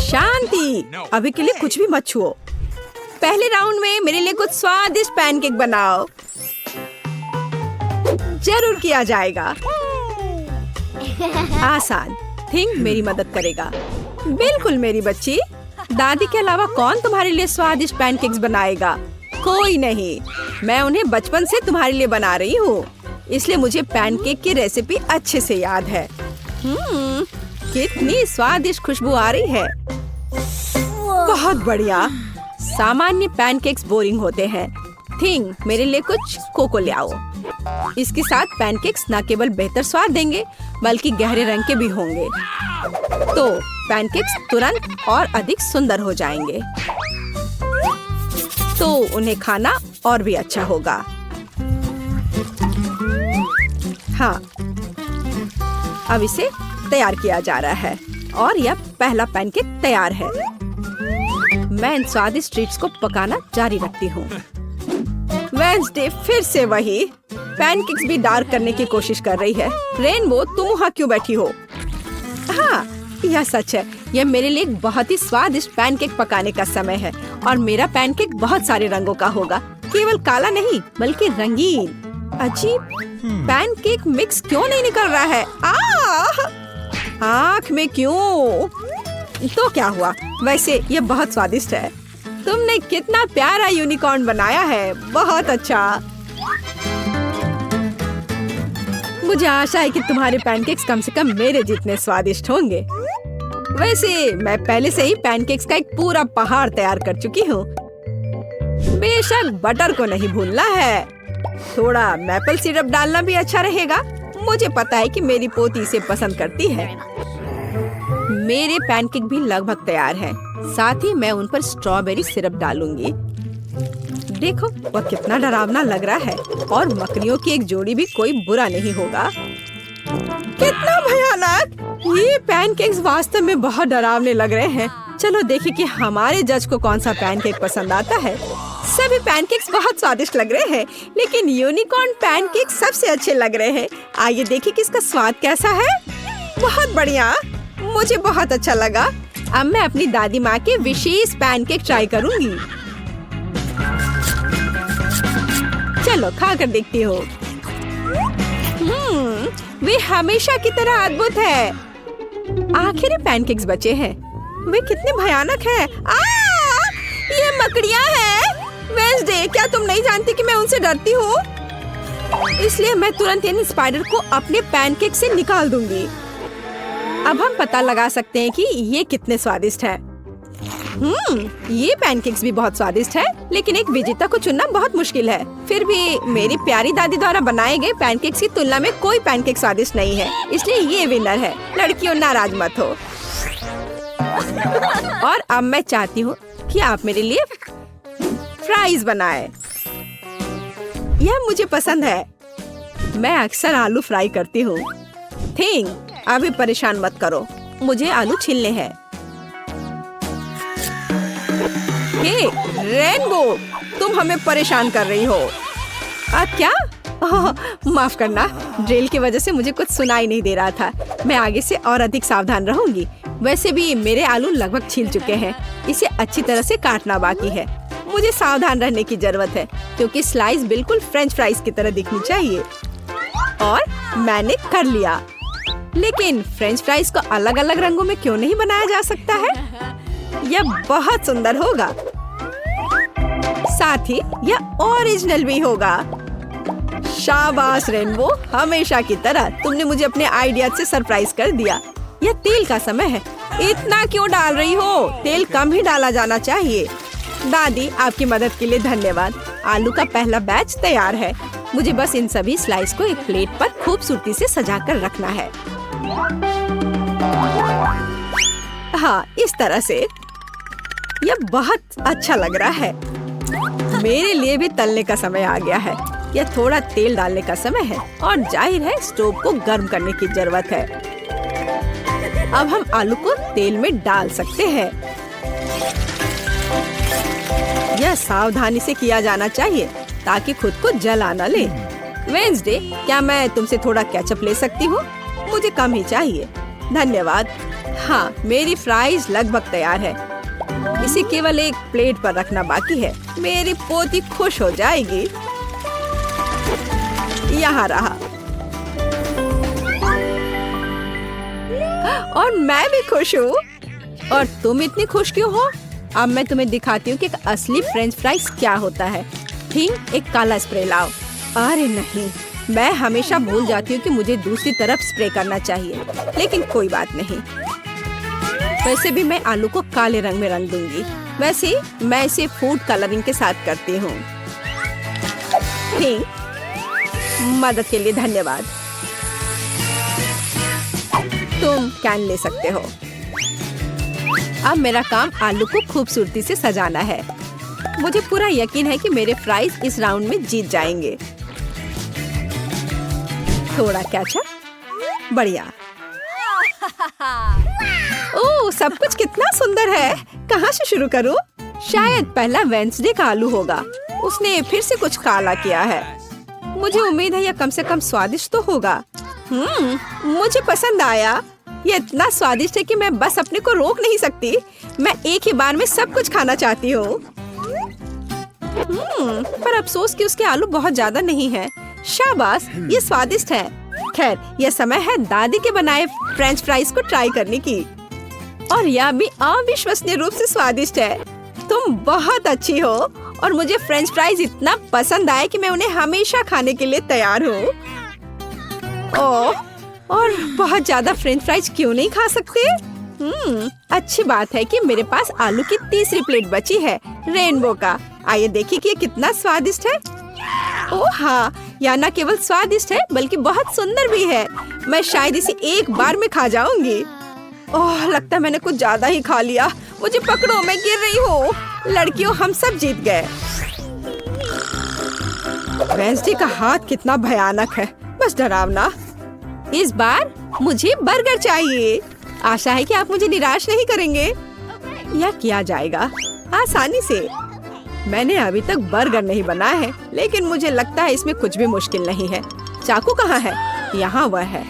शांति, अभी के लिए कुछ भी मत छुओ। पहले राउंड में मेरे लिए कुछ स्वादिष्ट पैनकेक बनाओ। जरूर किया जाएगा। आसान, थिंक मेरी मदद करेगा। बिल्कुल मेरी बच्ची। दादी के अलावा कौन तुम्हारे लिए स्वादिष्ट पैनकेक्स बनाएगा? कोई नहीं। मैं उन्हें बचपन से तुम्हारे लिए बना रही हूँ, इसलिए मुझे पैनकेक की रेसिपी अच्छे से याद है। कितनी स्वादिष्ट खुशबू आ रही है। बहुत बढ़िया। सामान्य पैनकेक्स बोरिंग होते हैं। थिंक मेरे लिए कुछ कोको ले आओ। इसके साथ पैनकेक्स न केवल बेहतर स्वाद देंगे बल्कि गहरे रंग के भी होंगे, तो पैनकेक्स तुरंत और अधिक सुंदर हो जाएंगे, तो उन्हें खाना और भी अच्छा होगा। हाँ, अब इसे तैयार किया जा रहा है और यह पहला पैनकेक तैयार है। मैं इन स्वादिष्ट ट्रीट्स को पकाना जारी रखती हूँ। वेडनेसडे फिर से वही पैनकेक्स भी डार्क करने की कोशिश कर रही है। रेनबो, तुम वहाँ क्यों बैठी हो? हाँ, यह सच है। यह मेरे लिए एक बहुत ही स्वादिष्ट पैनकेक पकाने का समय है और मेरा पैनकेक बहुत सारे रंगों का होगा, केवल काला नहीं बल्कि रंगीन। अजीब, पैनकेक मिक्स क्यों नहीं निकल रहा है? आँख में क्यों? तो क्या हुआ? वैसे यह बहुत स्वादिष्ट है। तुमने कितना प्यारा यूनिकॉर्न बनाया है। बहुत अच्छा। मुझे आशा है कि तुम्हारे पैनकेक्स कम से कम मेरे जितने स्वादिष्ट होंगे। वैसे मैं पहले से ही पैनकेक्स का एक पूरा पहाड़ तैयार कर चुकी हूँ। बेशक बटर को नहीं भूलना है। थोड़ा मैपल सिरप डालना भी अच्छा रहेगा। मुझे पता है कि मेरी पोती इसे पसंद करती है। मेरे पैनकेक भी लगभग तैयार हैं। साथ ही मैं उन पर स्ट्रॉबेरी सिरप डालूंगी। देखो, वह कितना डरावना लग रहा है और मकड़ियों की एक जोड़ी भी कोई बुरा नहीं होगा। कितना भयानक! ये पैनकेक्स वास्तव में बहुत डरावने लग रहे हैं। चलो देखें कि हमारे जज को कौन सा पैनकेक पसंद आता है। सभी पैनकेक्स बहुत स्वादिष्ट लग रहे हैं, लेकिन यूनिकॉर्न पैनकेक सबसे अच्छे लग रहे हैं। आइए देखें कि इसका स्वाद कैसा है। बहुत बढ़िया, मुझे बहुत अच्छा लगा। अब मैं अपनी दादी माँ के विशेष पैनकेक ट्राई करूंगी। चलो खा कर देखती हूँ। वे हमेशा की तरह अद्भुत है। आखिर पैनकेक्स बचे हैं। वे कितने भयानक हैं। ये मकड़ियाँ हैं। वेडनेसडे, क्या तुम नहीं जानती कि मैं उनसे डरती हूँ? इसलिए मैं तुरंत इन स्पाइडर को अपने पैनकेक से निकाल दूंगी। अब हम पता लगा सकते हैं कि ये कितने स्वादिष्ट हैं। ये पैनकेक्स भी बहुत स्वादिष्ट है, लेकिन एक विजेता को चुनना बहुत मुश्किल है। फिर भी मेरी प्यारी दादी द्वारा बनाए गए पैनकेक्स की तुलना में कोई पैनकेक स्वादिष्ट नहीं है, इसलिए ये विनर है। लड़कियों, नाराज मत हो। और अब मैं चाहती हूँ कि आप मेरे लिए फ्राइज बनाएं। यह मुझे पसंद है। मैं अक्सर आलू फ्राई करती हूँ। थिंक, अभी परेशान मत करो, मुझे आलू छीलने हैं। हे रेनबो, तुम हमें परेशान कर रही हो। क्या? माफ करना, ड्रिल की वजह से मुझे कुछ सुनाई नहीं दे रहा था। मैं आगे से और अधिक सावधान रहूंगी। वैसे भी मेरे आलू लगभग छिल चुके हैं। इसे अच्छी तरह से काटना बाकी है। मुझे सावधान रहने की जरूरत है क्योंकि स्लाइस बिल्कुल फ्रेंच फ्राइज की तरह दिखनी चाहिए। और मैंने कर लिया। लेकिन फ्रेंच फ्राइज को अलग अलग रंगों में क्यों नहीं बनाया जा सकता है? यह बहुत सुंदर होगा। साथ ही यह ओरिजिनल भी होगा। शाबाश रेनबो, हमेशा की तरह तुमने मुझे अपने आइडिया से सरप्राइज कर दिया। यह तेल का समय है। इतना क्यों डाल रही हो? तेल कम ही डाला जाना चाहिए। दादी, आपकी मदद के लिए धन्यवाद। आलू का पहला बैच तैयार है। मुझे बस इन सभी स्लाइस को एक प्लेट पर खूबसूरती से सजा कर रखना है। हाँ, इस तरह से। यह बहुत अच्छा लग रहा है। मेरे लिए भी तलने का समय आ गया है। यह थोड़ा तेल डालने का समय है और जाहिर है स्टोव को गर्म करने की जरूरत है। अब हम आलू को तेल में डाल सकते हैं। यह सावधानी से किया जाना चाहिए ताकि खुद को जला न ले। वेडनेसडे, क्या मैं तुमसे थोड़ा केचप ले सकती हूँ? मुझे कम ही चाहिए। धन्यवाद। हाँ, मेरी फ्राइज लगभग तैयार है। इसे केवल एक प्लेट पर रखना बाकी है। मेरी पोती खुश हो जाएगी। यहाँ रहा। और मैं भी खुश हूँ। और तुम इतनी खुश क्यों हो? अब मैं तुम्हें दिखाती हूँ कि एक असली फ्रेंच फ्राइज क्या होता है। ठीक, एक काला स्प्रे लाओ। अरे नहीं, मैं हमेशा भूल जाती हूँ कि मुझे दूसरी तरफ स्प्रे करना चाहिए, लेकिन कोई बात नहीं। वैसे भी मैं आलू को काले रंग में रंग दूंगी। वैसे मैं इसे फूड कलरिंग के साथ करती हूँ। ठीक, मदद के लिए धन्यवाद। तुम कैन ले सकते हो। अब मेरा काम आलू को खूबसूरती से सजाना है। मुझे पूरा यकीन है कि मेरे फ्राइज इस राउंड में जीत जाएंगे। थोड़ा केचप, बढ़िया। ओह, सब कुछ कितना सुंदर है। कहाँ से शुरू करूँ? शायद पहला वेंसडे का आलू होगा। उसने फिर से कुछ काला किया है। मुझे उम्मीद है यह कम से कम स्वादिष्ट तो होगा। मुझे पसंद आया। ये इतना स्वादिष्ट है कि मैं बस अपने को रोक नहीं सकती। मैं एक ही बार में सब कुछ खाना चाहती हूँ। पर अफसोस कि उसके आलू बहुत ज्यादा नहीं है। शाबाश, ये स्वादिष्ट है। खैर, यह समय है दादी के बनाए फ्रेंच फ्राइज को ट्राई करने की। और यह भी अविश्वसनीय रूप से स्वादिष्ट है। तुम बहुत अच्छी हो और मुझे फ्रेंच फ्राइज इतना पसंद आए कि मैं उन्हें हमेशा खाने के लिए तैयार हूँ। ओह, और बहुत ज्यादा फ्रेंच फ्राइज क्यों नहीं खा सकते? अच्छी बात है कि मेरे पास आलू की तीसरी प्लेट बची है, रेनबो का। आइए देखिए कि ये कितना स्वादिष्ट है। ओह हाँ, यह न केवल स्वादिष्ट है बल्कि बहुत सुंदर भी है। मैं शायद इसे एक बार में खा जाऊंगी। ओह, लगता है मैंने कुछ ज्यादा ही खा लिया। मुझे पकड़ो, मैं गिर रही हूँ। लड़कियों, हम सब जीत गए। वेंसडे का हाथ कितना भयानक है, बस डरावना। इस बार मुझे बर्गर चाहिए। आशा है कि आप मुझे निराश नहीं करेंगे। यह किया जाएगा आसानी से। मैंने अभी तक बर्गर नहीं बनाया है, लेकिन मुझे लगता है इसमें कुछ भी मुश्किल नहीं है। चाकू कहाँ है? यहाँ वह है।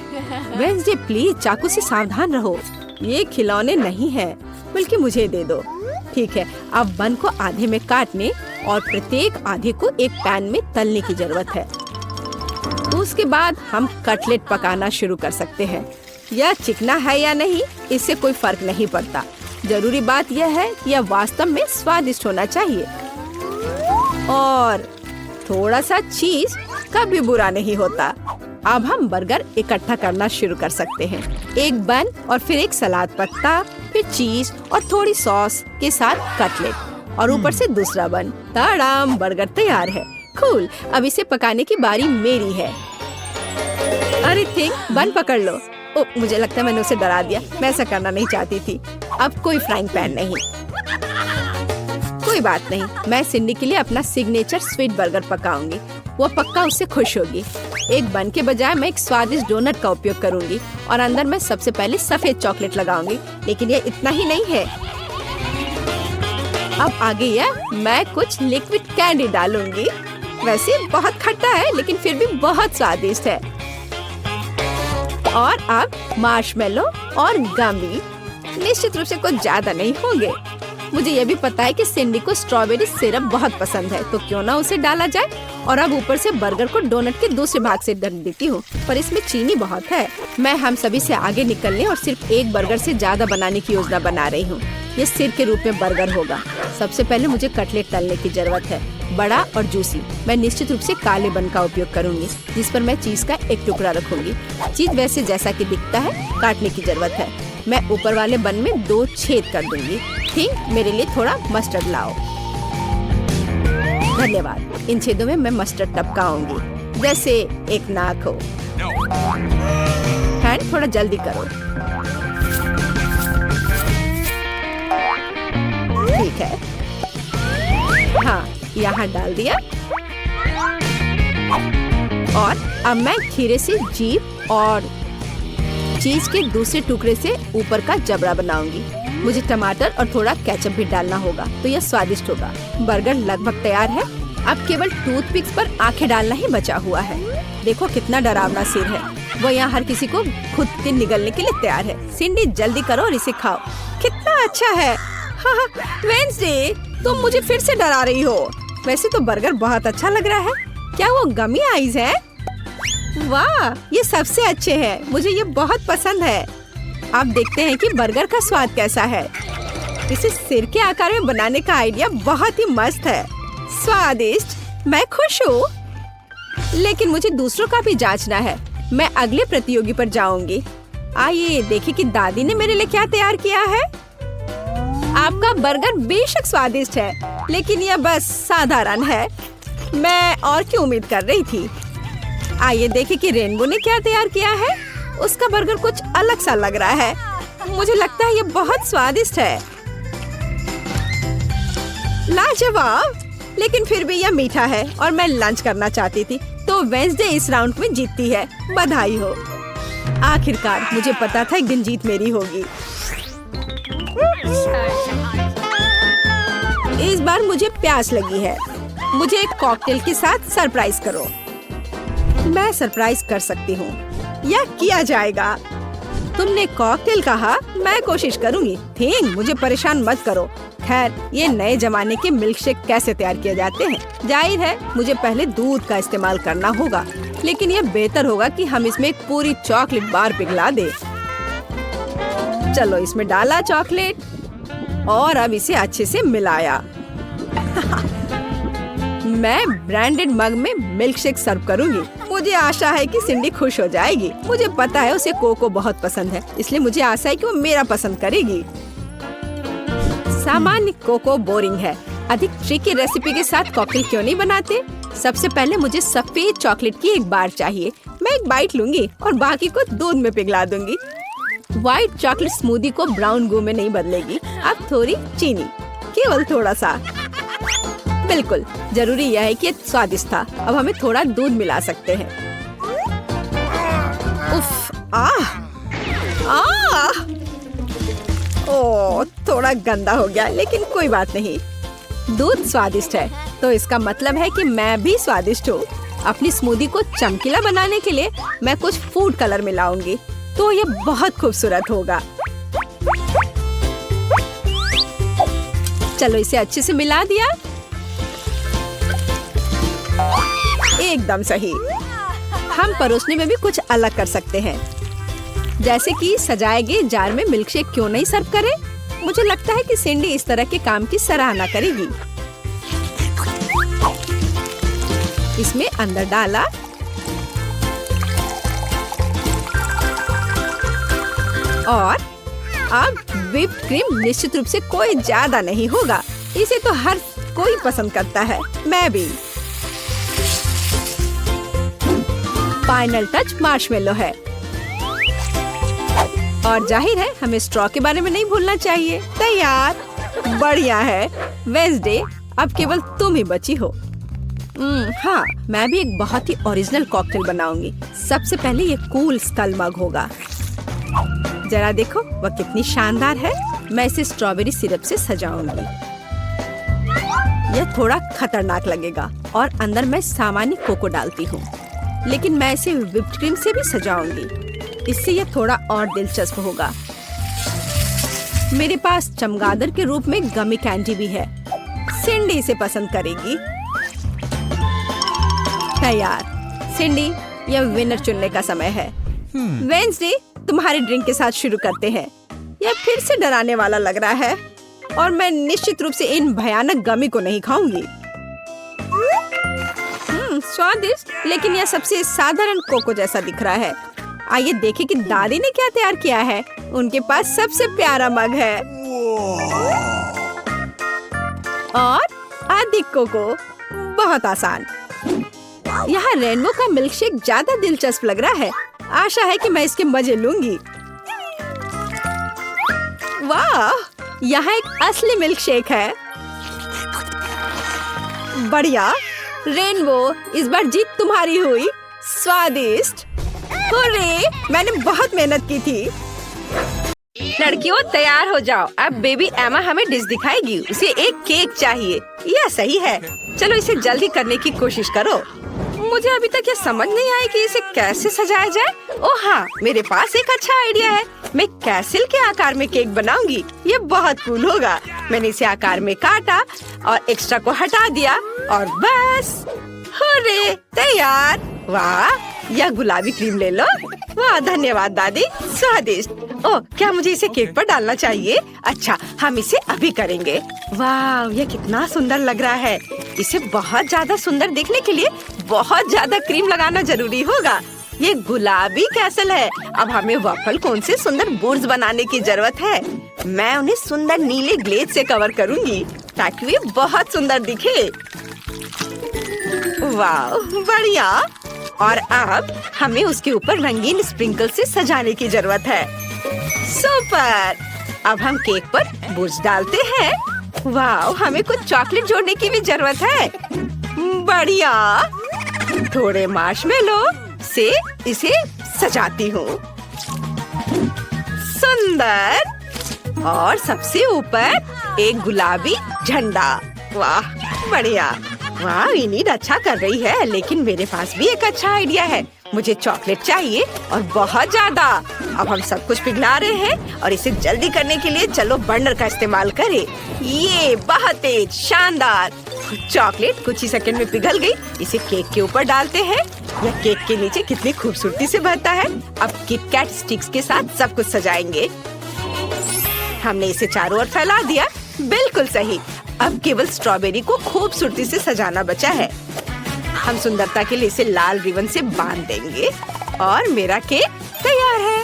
वेंसडे, प्लीज चाकू से सावधान रहो। ये खिलौने नहीं है, बल्कि मुझे दे दो। ठीक है, अब बन को आधे में काटने और प्रत्येक आधे को एक पैन में तलने की जरूरत है। उसके बाद हम कटलेट पकाना शुरू कर सकते हैं। यह चिकना है या नहीं, इससे कोई फर्क नहीं पड़ता। जरूरी बात यह है कि यह वास्तव में स्वादिष्ट होना चाहिए। और थोड़ा सा चीज कभी बुरा नहीं होता। अब हम बर्गर इकट्ठा करना शुरू कर सकते हैं। एक बन और फिर एक सलाद पत्ता, फिर चीज और थोड़ी सॉस के साथ कटलेट और ऊपर से दूसरा बन। ताड़ाम, बर्गर तैयार है। कूल, अब इसे पकाने की बारी मेरी है। अरे थिंक, बन पकड़ लो। ओ, मुझे लगता है मैंने उसे डरा दिया। मैं ऐसा करना नहीं चाहती थी। अब कोई फ्राइंग पैन नहीं। कोई बात नहीं, मैं सिंडी के लिए अपना सिग्नेचर स्वीट बर्गर पकाऊंगी। वो पक्का उससे खुश होगी। एक बन के बजाय मैं एक स्वादिष्ट डोनट का उपयोग करूंगी और अंदर मैं सबसे पहले सफेद चॉकलेट लगाऊंगी। लेकिन ये इतना ही नहीं है। अब आगे यह मैं कुछ लिक्विड कैंडी डालूंगी। वैसे बहुत खट्टा है, लेकिन फिर भी बहुत स्वादिष्ट है। और अब मार्शमेलो और गमी। निश्चित रूप से कुछ ज्यादा नहीं होंगे। मुझे यह भी पता है कि सिंडी को स्ट्रॉबेरी सिरप बहुत पसंद है, तो क्यों ना उसे डाला जाए। और अब ऊपर से बर्गर को डोनट के दूसरे भाग से ढक देती हूँ, पर इसमें चीनी बहुत है। मैं हम सभी से आगे निकलने और सिर्फ एक बर्गर से ज्यादा बनाने की योजना बना रही हूँ। ये सिर के रूप में बर्गर होगा। सबसे पहले मुझे कटलेट तलने की जरूरत है, बड़ा और जूसी। मैं निश्चित रूप से काले बन का उपयोग करूंगी, जिस पर मैं चीज का एक टुकड़ा रखूंगी। चीज वैसे जैसा कि दिखता है काटने की जरूरत है। मैं ऊपर वाले बन में 2 छेद कर दूंगी। ठीक, मेरे लिए थोड़ा मस्टर्ड लाओ। धन्यवाद। इन छेदों में मैं मस्टर्ड टपकाऊंगी, जैसे एक नाक हो। हैंड, थोड़ा जल्दी करो। ठीक है, हाँ, यहाँ डाल दिया। और अब मैं खीरे से जीभ और चीज के दूसरे टुकड़े से ऊपर का जबड़ा बनाऊंगी। मुझे टमाटर और थोड़ा केचप भी डालना होगा, तो यह स्वादिष्ट होगा। बर्गर लगभग तैयार है। अब केवल टूथपिक्स पर आंखें डालना ही बचा हुआ है। देखो कितना डरावना सिर है। वो यहाँ हर किसी को खुद के निगलने के लिए तैयार है। सिंडी जल्दी करो और इसे खाओ। कितना अच्छा है। हाँ, वेंसडे तुम मुझे फिर से डरा रही हो। वैसे तो बर्गर बहुत अच्छा लग रहा है। क्या वो गमी आइज है? वाह, ये सबसे अच्छे हैं। मुझे ये बहुत पसंद है। आप देखते हैं कि बर्गर का स्वाद कैसा है। इसे सिर के आकार में बनाने का आइडिया बहुत ही मस्त है। स्वादिष्ट, मैं खुश हूँ। लेकिन मुझे दूसरों का भी जांचना है। मैं अगले प्रतियोगी पर जाऊंगी। आइए देखें कि दादी ने मेरे लिए क्या तैयार किया है। आपका बर्गर बेशक स्वादिष्ट है, लेकिन यह बस साधारण है। मैं और क्या उम्मीद कर रही थी। आइए देखें कि रेनबो ने क्या तैयार किया है। उसका बर्गर कुछ अलग सा लग रहा है। मुझे लगता है ये बहुत स्वादिष्ट है। लाजवाब, लेकिन फिर भी यह मीठा है और मैं लंच करना चाहती थी। तो वेंसडे इस राउंड में जीतती है। बधाई हो। आखिरकार मुझे पता था एक दिन जीत मेरी होगी। इस बार मुझे प्यास लगी है। मुझे एक कॉकटेल के साथ सरप्राइज करो। मैं सरप्राइज कर सकती हूँ। यह किया जाएगा। तुमने कॉकटेल कहा, मैं कोशिश करूँगी। थिंग, मुझे परेशान मत करो। खैर, ये नए जमाने के मिल्कशेक कैसे तैयार किए जाते हैं? जाहिर है मुझे पहले दूध का इस्तेमाल करना होगा, लेकिन यह बेहतर होगा कि हम इसमें एक पूरी चॉकलेट बार पिघला दें। चलो, इसमें डाला चॉकलेट और अब इसे अच्छे से मिलाया। मैं ब्रांडेड मग में मिल्कशेक सर्व करूंगी। मुझे आशा है कि सिंडी खुश हो जाएगी। मुझे पता है उसे कोको बहुत पसंद है, इसलिए मुझे आशा है कि वो मेरा पसंद करेगी। सामान्य कोको बोरिंग है। अधिक ट्रिकी रेसिपी के साथ कॉकटेल क्यों नहीं बनाते? सबसे पहले मुझे सफेद चॉकलेट की एक बार चाहिए। मैं एक बाइट लूंगी और बाकी को दूध में पिघला दूंगी। व्हाइट चॉकलेट स्मूदी को ब्राउन गू में नहीं बदलेगी। अब थोड़ी चीनी, केवल थोड़ा सा। बिल्कुल, जरूरी यह है कि ये स्वादिष्ट था। अब हमें थोड़ा दूध मिला सकते हैं। उफ, ओह, थोड़ा गंदा हो गया, लेकिन कोई बात नहीं। दूध स्वादिष्ट है, तो इसका मतलब है कि मैं भी स्वादिष्ट हूँ। अपनी स्मूदी को चमकीला बनाने के लिए मैं कुछ फूड कलर मिलाऊंगी, तो ये बहुत खूबसूरत होगा। चलो, इसे अच्छे से मिला दिया। एकदम सही। हम परोसने में भी कुछ अलग कर सकते हैं, जैसे कि सजाए गए जार में मिल्कशेक क्यों नहीं सर्व करें? मुझे लगता है कि सिंडी इस तरह के काम की सराहना करेगी। इसमें अंदर डाला और अब व्हिप्ड क्रीम निश्चित रूप से कोई ज्यादा नहीं होगा। इसे तो हर कोई पसंद करता है, मैं भी। फाइनल टच मार्शमेलो है और जाहिर है हमें स्ट्रॉ के बारे में नहीं भूलना चाहिए। तैयार, बढ़िया है। वेंसडे, अब केवल तुम ही बची हो। हाँ, मैं भी एक बहुत ही ओरिजिनल कॉकटेल बनाऊंगी। सबसे पहले ये कूल स्कल मग होगा। जरा देखो वह कितनी शानदार है। मैं इसे स्ट्रॉबेरी सिरप से सजाऊंगी। यह थोड़ा खतरनाक लगेगा और अंदर मैं सामान्य कोको डालती हूँ, लेकिन मैं इसे व्हिप्ड क्रीम से भी सजाऊंगी। इससे यह थोड़ा और दिलचस्प होगा। मेरे पास चमगादड़ के रूप में गमी कैंडी भी है। सिंडी इसे पसंद करेगी। तैयार। सिंडी, यह विनर चुनने का समय है। वेंसडे, तुम्हारे ड्रिंक के साथ शुरू करते हैं। यह फिर से डराने वाला लग रहा है और मैं निश्चित रूप से इन भयानक गमी को नहीं खाऊंगी। स्वादिष्ट, लेकिन यह सबसे साधारण कोको जैसा दिख रहा है। आइए देखें कि दादी ने क्या तैयार किया है। उनके पास सबसे प्यारा मग है और अधिक कोको। बहुत आसान। यहाँ रेनबो का मिल्कशेक ज्यादा दिलचस्प लग रहा है। आशा है कि मैं इसके मजे लूंगी। वाह, यहाँ एक असली मिल्कशेक है। बढ़िया। रेनबो, इस बार जीत तुम्हारी हुई। स्वादिष्ट। हुर्रे, मैंने बहुत मेहनत की थी। लड़कियों, तैयार हो जाओ। अब बेबी एमा हमें डिश दिखाएगी। उसे एक केक चाहिए। यह सही है। चलो इसे जल्दी करने की कोशिश करो। मुझे अभी तक ये समझ नहीं आई कि इसे कैसे सजाया जाए। ओह हाँ, मेरे पास एक अच्छा आइडिया है। मैं कैसल के आकार में केक बनाऊंगी। ये बहुत कूल होगा। मैंने इसे आकार में काटा और एक्स्ट्रा को हटा दिया और बस हुर्रे, तैयार। वाह, यह गुलाबी क्रीम ले लो। वाह, धन्यवाद दादी, स्वादिष्ट। ओह, क्या मुझे इसे केक पर डालना चाहिए? अच्छा, हम इसे अभी करेंगे। वाह, यह कितना सुंदर लग रहा है। इसे बहुत ज्यादा सुंदर दिखने के लिए बहुत ज्यादा क्रीम लगाना जरूरी होगा। ये गुलाबी कैसल है। अब हमें वफल कोन से सुंदर बोर्ड्स बनाने की जरूरत है। मैं उन्हें सुंदर नीले ग्लेज से कवर करूंगी ताकि वे बहुत सुंदर दिखे। वाह, बढ़िया। और अब हमें उसके ऊपर रंगीन स्प्रिंकल से सजाने की जरूरत है। सुपर। अब हम केक पर बुर्ज डालते हैं। वाह, हमें कुछ चॉकलेट जोड़ने की भी जरूरत है। बढ़िया। थोड़े मार्शमेलो से इसे सजाती हूँ। सुंदर। और सबसे ऊपर एक गुलाबी झंडा। वाह, बढ़िया। वाह, इनीड अच्छा कर रही है, लेकिन मेरे पास भी एक अच्छा आइडिया है। मुझे चॉकलेट चाहिए और बहुत ज्यादा। अब हम सब कुछ पिघला रहे हैं और इसे जल्दी करने के लिए चलो बर्नर का इस्तेमाल करें। ये बहुत तेज, शानदार। चॉकलेट कुछ ही सेकंड में पिघल गई। इसे केक के ऊपर डालते हैं। यह केक के नीचे कितनी खूबसूरती से भरता है। अब किटकैट स्टिक्स के साथ सब कुछ सजाएंगे। हमने इसे चारों ओर फैला दिया। बिल्कुल सही। अब केवल स्ट्रॉबेरी को खूबसूरती से सजाना बचा है। हम सुंदरता के लिए इसे लाल रिबन से बांध देंगे और मेरा केक तैयार है।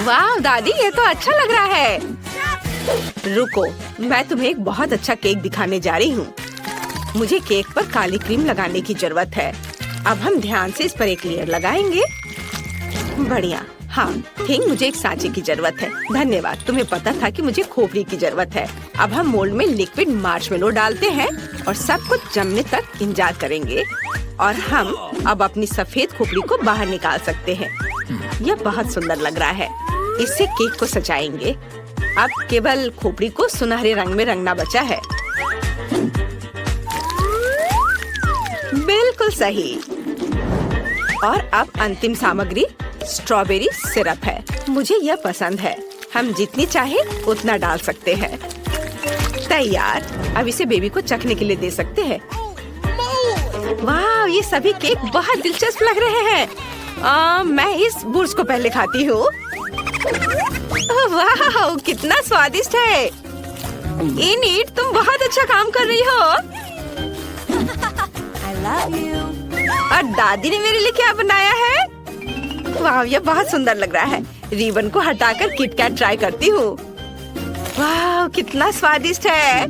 वाह दादी, ये तो अच्छा लग रहा है। रुको, मैं तुम्हें एक बहुत अच्छा केक दिखाने जा रही हूँ। मुझे केक पर काली क्रीम लगाने की जरूरत है। अब हम ध्यान से इस पर एक लेयर लगाएंगे। बढ़िया। हाँ, थिंक मुझे एक सांचे की जरूरत है। धन्यवाद, तुम्हें पता था कि मुझे खोपड़ी की जरूरत है। अब हम मोल्ड में लिक्विड मार्शमेलो डालते हैं और सब कुछ जमने तक इंतजार करेंगे। और हम अब अपनी सफेद खोपड़ी को बाहर निकाल सकते हैं। यह बहुत सुंदर लग रहा है। इससे केक को सजाएंगे। अब केवल खोपड़ी को सुनहरे रंग में रंगना बचा है। बिल्कुल सही। और अब अंतिम सामग्री स्ट्रॉबेरी सिरप है। मुझे यह पसंद है। हम जितनी चाहे उतना डाल सकते हैं। तैयार। अब इसे बेबी को चखने के लिए दे सकते हैं। वाह, ये सभी केक बहुत दिलचस्प लग रहे हैं। मैं इस बुर्ज को पहले खाती हूँ। वाह, कितना स्वादिष्ट है। इनीड, तुम बहुत अच्छा काम कर रही हो। I love you. और दादी ने मेरे लिए क्या बनाया है? वाह, ये बहुत सुंदर लग रहा है। रिबन को हटाकर किटकैट ट्राई करती हूँ। वाह, कितना स्वादिष्ट है।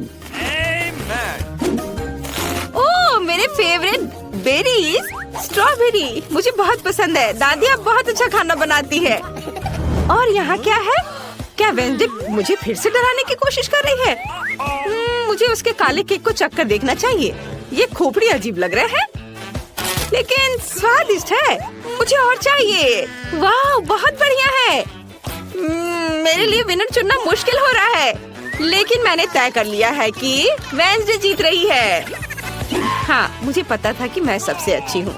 ओह, मेरे फेवरेट बेरीज, स्ट्रॉबेरी मुझे बहुत पसंद है। दादी अब बहुत अच्छा खाना बनाती है। और यहाँ क्या है? क्या वेंसडे मुझे फिर से डराने की कोशिश कर रही है? मुझे उसके काले केक को चख कर देखना चाहिए। ये खोपड़ी अजीब लग रहा है, लेकिन स्वादिष्ट है। मुझे और चाहिए। वाह, बहुत बढ़िया है। मेरे लिए विनर चुनना मुश्किल हो रहा है, लेकिन मैंने तय कर लिया है कि वेंसडे जीत रही है। हाँ, मुझे पता था कि मैं सबसे अच्छी हूँ।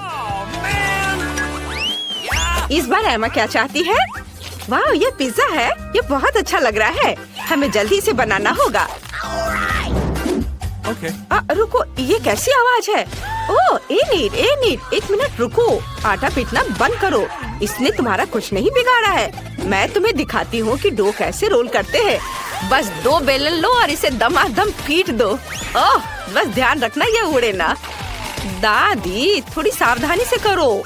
इस बार एमा क्या चाहती है? वाह, ये पिज्जा है। ये बहुत अच्छा लग रहा है। हमें जल्दी से बनाना होगा। रुको, ये कैसी आवाज है? ओह, एनीड, एक मिनट रुको। आटा पीटना बंद करो। इसने तुम्हारा कुछ नहीं बिगाड़ा है। मैं तुम्हें दिखाती हूँ कि डो कैसे रोल करते हैं। बस 2 बेलन लो और इसे दमादम पीट दो। ओह, बस ध्यान रखना ये उड़े ना। दादी, थोड़ी सावधानी से करो।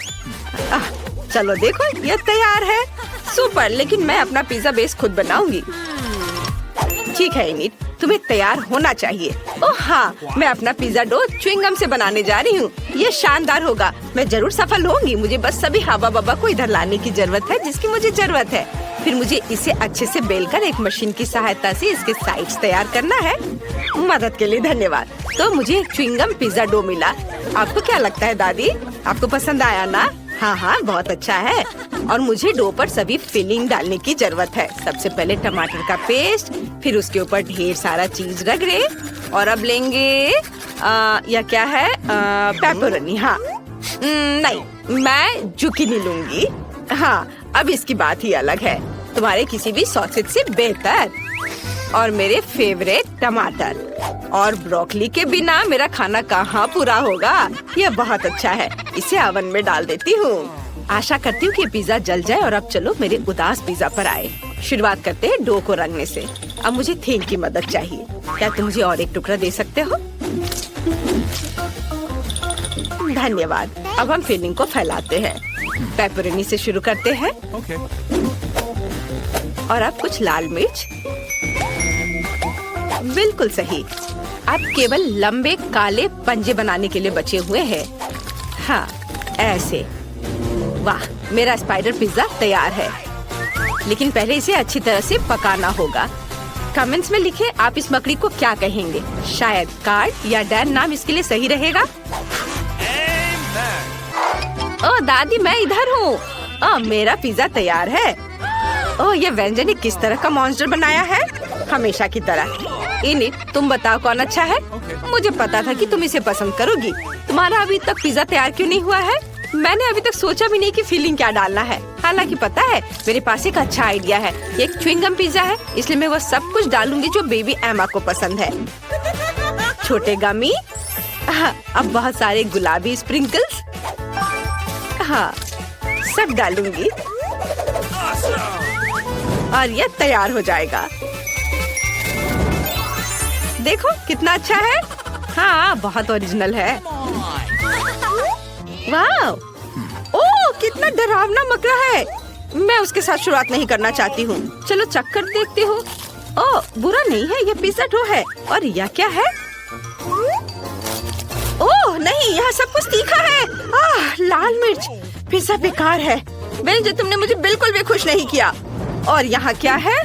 चलो देखो, ये तैयार है। सुपर, लेकिन मैं अपना पिज्जा बेस खुद बनाऊंगी। ठीक है एनीड, तुम्हें तैयार होना चाहिए। ओह हाँ, मैं अपना पिज्जा डो च्युइंगम से बनाने जा रही हूँ। ये शानदार होगा। मैं जरूर सफल होंगी। मुझे बस सभी हवा बब्बा को इधर लाने की जरूरत है जिसकी मुझे जरूरत है। फिर मुझे इसे अच्छे से बेलकर एक मशीन की सहायता से इसके साइड्स तैयार करना है। मदद के लिए धन्यवाद। तो मुझे एक च्युइंगम पिज्जा डो मिला। आपको क्या लगता है दादी? आपको पसंद आया ना? हाँ, बहुत अच्छा है। और मुझे डो पर सभी फिलिंग डालने की जरूरत है। सबसे पहले टमाटर का पेस्ट, फिर उसके ऊपर ढेर सारा चीज रगड़े और अब लेंगे यह क्या है? पेपरोनी। हाँ, नहीं, मैं जुकीनी लूंगी। हाँ, अब इसकी बात ही अलग है। तुम्हारे किसी भी सॉसेज से बेहतर। और मेरे फेवरेट टमाटर और ब्रोकली के बिना मेरा खाना कहाँ पूरा होगा। यह बहुत अच्छा है। इसे ओवन में डाल देती हूँ। आशा करती हूँ कि पिज्जा जल जाए। और अब चलो मेरे उदास पिज्जा पर आए। शुरुआत करते हैं डो को रंगने से। अब मुझे थीम की मदद चाहिए। क्या तुम मुझे और एक टुकड़ा दे सकते हो? धन्यवाद। अब हम फिलिंग को फैलाते हैं। पेपरोनी से शुरू करते हैं। और अब कुछ लाल मिर्च। बिल्कुल सही। अब केवल लंबे काले पंजे बनाने के लिए बचे हुए हैं। हाँ, ऐसे। वाह, मेरा स्पाइडर पिज्जा तैयार है। लेकिन पहले इसे अच्छी तरह से पकाना होगा। कमेंट्स में लिखें आप इस मकड़ी को क्या कहेंगे। शायद कार्ड या डैन नाम इसके लिए सही रहेगा। ओह दादी, मैं इधर हूँ। मेरा पिज्जा तैयार है। ओह, ये व्यंजन ने किस तरह का मॉन्स्टर बनाया है? हमेशा की तरह। इनिट, तुम बताओ कौन अच्छा है? मुझे पता था कि तुम इसे पसंद करोगी। तुम्हारा अभी तक पिज्जा तैयार क्यों नहीं हुआ है? मैंने अभी तक सोचा भी नहीं कि फिलिंग क्या डालना है। हालांकि पता है, मेरे पास एक अच्छा आइडिया है। ये एक च्युइंगम पिज्जा है, इसलिए मैं वो सब कुछ डालूंगी जो बेबी एमा को पसंद है। छोटे गमी, अब बहुत सारे गुलाबी स्प्रिंकल्स। हाँ, सब डालूंगी और ये तैयार हो जाएगा। देखो कितना अच्छा है। हाँ, बहुत ओरिजिनल है। वाह, ओह कितना डरावना मकड़ा है। मैं उसके साथ शुरुआत नहीं करना चाहती हूँ। चलो चक्कर देखते हो। ओह, बुरा नहीं है, ये पिज्जा डो है। और यह क्या है? ओह नहीं, यहाँ सब कुछ तीखा है। लाल मिर्च। पिज्जा बेकार है। जो तुमने मुझे बिल्कुल भी खुश नहीं किया। और यहाँ क्या है?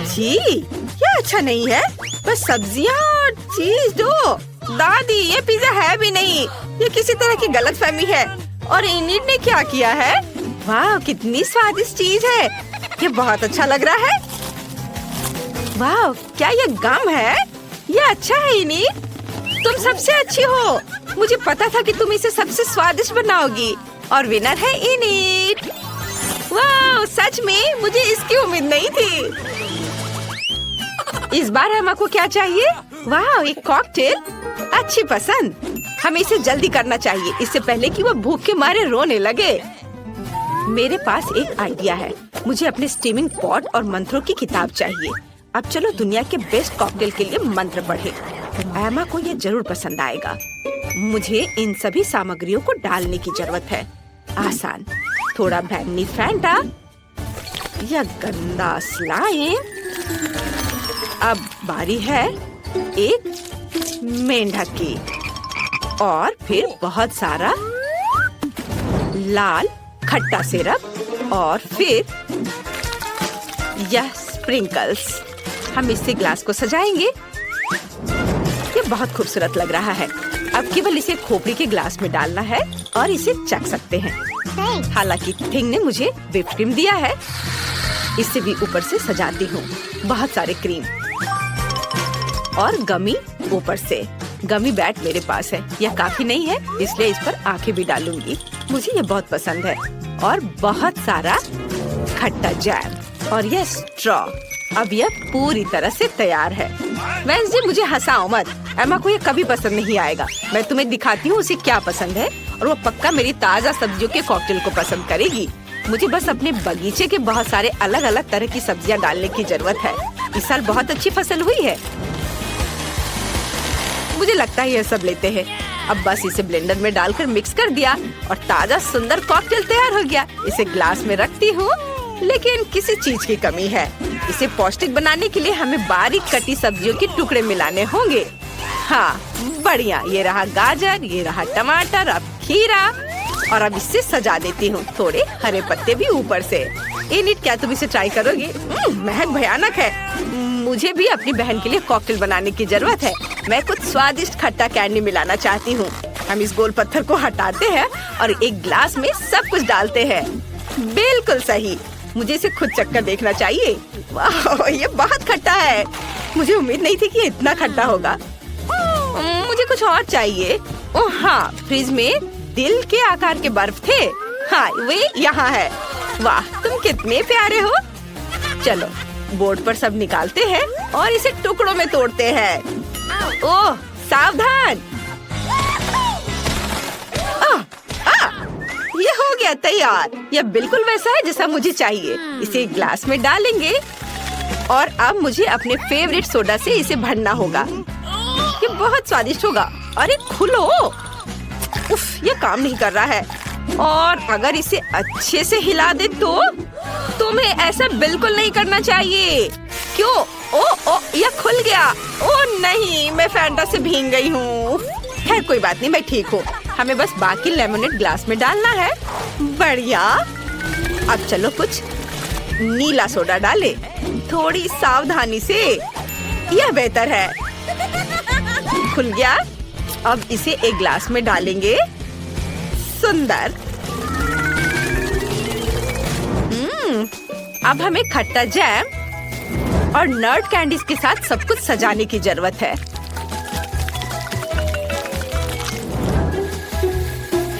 जी, यह अच्छा नहीं है। बस सब्जियाँ और चीज दो। दादी, ये पिज्जा है भी नहीं। ये किसी तरह की गलतफहमी है। और इनिट ने क्या किया है? वाह, कितनी स्वादिष्ट चीज है। ये बहुत अच्छा लग रहा है। वाह, क्या ये गम है? ये अच्छा है इनिट। तुम सबसे अच्छी हो। मुझे पता था कि तुम इसे सबसे स्वादिष्ट बनाओगी। और विनर है इनिट। वाह, सच में मुझे इसकी उम्मीद नहीं थी। इस बार एमा को क्या चाहिए? वाह, एक कॉकटेल। अच्छी पसंद। हमें इसे जल्दी करना चाहिए, इससे पहले कि वो भूख के मारे रोने लगे। मेरे पास एक आइडिया है। मुझे अपने स्टीमिंग पॉट और मंत्रों की किताब चाहिए। अब चलो दुनिया के बेस्ट कॉकटेल के लिए मंत्र पढ़े। एमा को ये जरूर पसंद आएगा। मुझे इन सभी सामग्रियों को डालने की जरूरत है। आसान, थोड़ा बैंगनी फैंटा, यह गंदा स्लाइम। अब बारी है एक मेंढक की। और फिर बहुत सारा लाल खट्टा सिरप। और फिर यह स्प्रिंकल्स। हम इससे ग्लास को सजाएंगे। ये बहुत खूबसूरत लग रहा है। अब केवल इसे खोपड़ी के ग्लास में डालना है और इसे चख सकते हैं। हालांकि थिंग ने मुझे व्हिप क्रीम दिया है। इससे भी ऊपर से सजाती हूँ। बहुत सारे क्रीम और गमी ऊपर से। गमी बैट मेरे पास है। यह काफी नहीं है, इसलिए इस पर आंखें भी डालूंगी। मुझे ये बहुत पसंद है। और बहुत सारा खट्टा जैम और यह स्ट्रॉ। अब यह पूरी तरह से तैयार है। वेंसडे, मुझे हंसाओ मत। एमा को ये कभी पसंद नहीं आएगा। मैं तुम्हें दिखाती हूँ उसे क्या पसंद है। और वो पक्का मेरी ताजा सब्जियों के कॉकटेल को पसंद करेगी। मुझे बस अपने बगीचे के बहुत सारे अलग अलग तरह की सब्जियाँ डालने की जरूरत है। इस साल बहुत अच्छी फसल हुई है। मुझे लगता है यह सब लेते हैं। अब बस इसे ब्लेंडर में डालकर मिक्स कर दिया और ताजा सुंदर कॉकटेल तैयार हो गया। इसे ग्लास में रखती हूँ, लेकिन किसी चीज की कमी है। इसे पौष्टिक बनाने के लिए हमें बारीक कटी सब्जियों के टुकड़े मिलाने होंगे। हाँ, बढ़िया। ये रहा गाजर, ये रहा टमाटर, अब खीरा। और अब इससे सजा देती हूँ। थोड़े हरे पत्ते भी ऊपर से। इनिट, क्या तुम इसे ट्राई करोगी? महक भयानक है। मुझे भी अपनी बहन के लिए कॉकटेल बनाने की जरूरत है। मैं कुछ स्वादिष्ट खट्टा कैंडी मिलाना चाहती हूँ। हम इस गोल पत्थर को हटाते हैं और एक ग्लास में सब कुछ डालते हैं। बिल्कुल सही। मुझे इसे खुद चक्कर देखना चाहिए। वाह, ये बहुत खट्टा है। मुझे उम्मीद नहीं थी कि ये इतना खट्टा होगा। मुझे कुछ और चाहिए। ओह हाँ, फ्रिज में दिल के आकार के बर्फ थे। हाँ, वे यहाँ है। वाह, तुम कितने प्यारे हो। चलो बोर्ड पर सब निकालते हैं और इसे टुकड़ों में तोड़ते हैं। ओह सावधान। ये हो गया तैयार। यह बिल्कुल वैसा है जैसा मुझे चाहिए। इसे ग्लास में डालेंगे और अब मुझे अपने फेवरेट सोडा से इसे भरना होगा। ये बहुत स्वादिष्ट होगा। अरे खुलो। उफ, ये काम नहीं कर रहा है। और अगर इसे अच्छे से हिला दे तो तुम्हें ऐसा बिल्कुल नहीं करना चाहिए। क्यों? ओ, यह खुल गया। ओ नहीं, मैं फैंटा से भीग गई हूँ। खैर कोई बात नहीं, मैं ठीक हूँ। हमें बस बाकी लेमनेड ग्लास में डालना है। बढ़िया। अब चलो कुछ नीला सोडा डाले, थोड़ी सावधानी से। यह बेहतर है। खुल गया। अब इसे एक ग्लास में डालेंगे। सुंदर। अब हमें खट्टा जैम और नट कैंडीज के साथ सब कुछ सजाने की जरूरत है।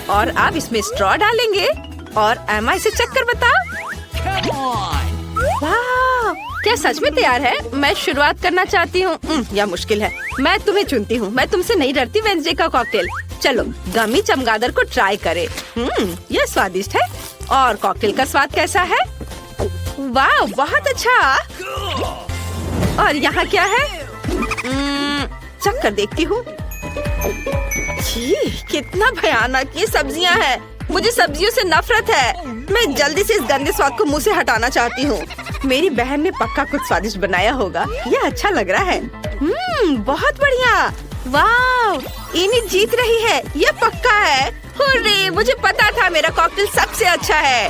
और अब इसमें स्ट्रॉ डालेंगे और एमा इसे चक्कर बता। वाह, क्या सच में तैयार है? मैं शुरुआत करना चाहती हूँ। यह मुश्किल है। मैं तुम्हें चुनती हूँ। मैं तुमसे नहीं डरती। वेडनेसडे का कॉकटेल। चलो गमी चमगादड़ को ट्राई करें। यह स्वादिष्ट है। और कॉकटेल का स्वाद कैसा है? वाह, बहुत अच्छा। और यहाँ क्या है? चक्कर देखती हूँ। कितना भयानक ये सब्जियाँ हैं। मुझे सब्जियों से नफरत है। मैं जल्दी से इस गंदे स्वाद को मुंह से हटाना चाहती हूँ। मेरी बहन ने पक्का कुछ स्वादिष्ट बनाया होगा। यह अच्छा लग रहा है। बहुत बढ़िया। वाह, एनी जीत रही है। यह पक्का है। हुर्रे, मुझे पता था मेरा कॉकटेल सबसे अच्छा है।